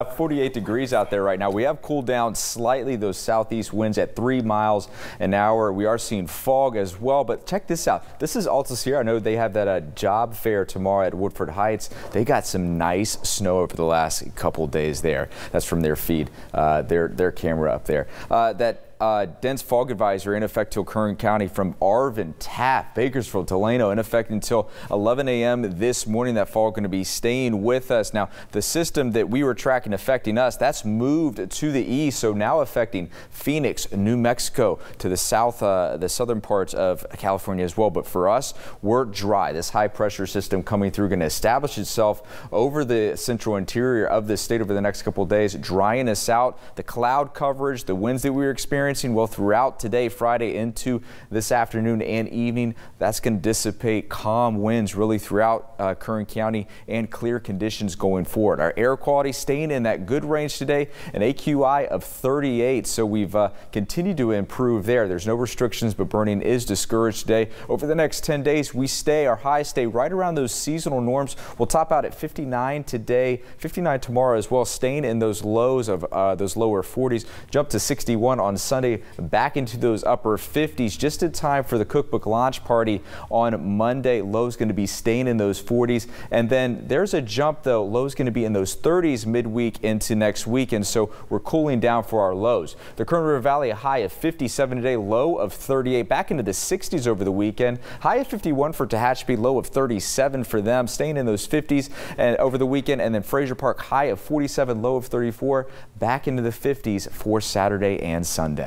48 degrees out there right now. We have cooled down slightly, those southeast winds at 3 miles an hour. We are seeing fog as well, but check this out. This is Alta Sierra. I know they have that job fair tomorrow at Woodford Heights. They got some nice snow over the last couple days there. That's from their feed, their camera up there. Dense fog advisory in effect till Kern County from Arvin, Taft, Bakersfield, Delano in effect until 11 a.m. this morning. That fog going to be staying with us. Now, the system that we were tracking affecting us, that's moved to the east, so now affecting Phoenix, New Mexico, to the south, the southern parts of California as well. But for us, we're dry. This high pressure system coming through going to establish itself over the central interior of the state over the next couple of days, drying us out. The cloud coverage, the winds that we were experiencing, well, throughout today, Friday, into this afternoon and evening, that's going to dissipate. Calm winds really throughout Kern County and clear conditions going forward. Our air quality staying in that good range today, an AQI of 38. So we've continued to improve there. There's no restrictions, but burning is discouraged today. Over the next 10 days, our highs stay right around those seasonal norms. We'll top out at 59 today, 59 tomorrow as well, staying in those lows of those lower 40s, jump to 61 on Sunday, back into those upper 50s just in time for the cookbook launch party on Monday. Lows going to be staying in those 40s, and then there's a jump though. Lows going to be in those 30s midweek into next week, and so we're cooling down for our lows. The Kern River Valley, a high of 57 today, low of 38, back into the 60s over the weekend. High of 51 for Tehachapi, low of 37 for them, staying in those 50s and over the weekend. And then Fraser Park, high of 47, low of 34, back into the 50s for Saturday and Sunday.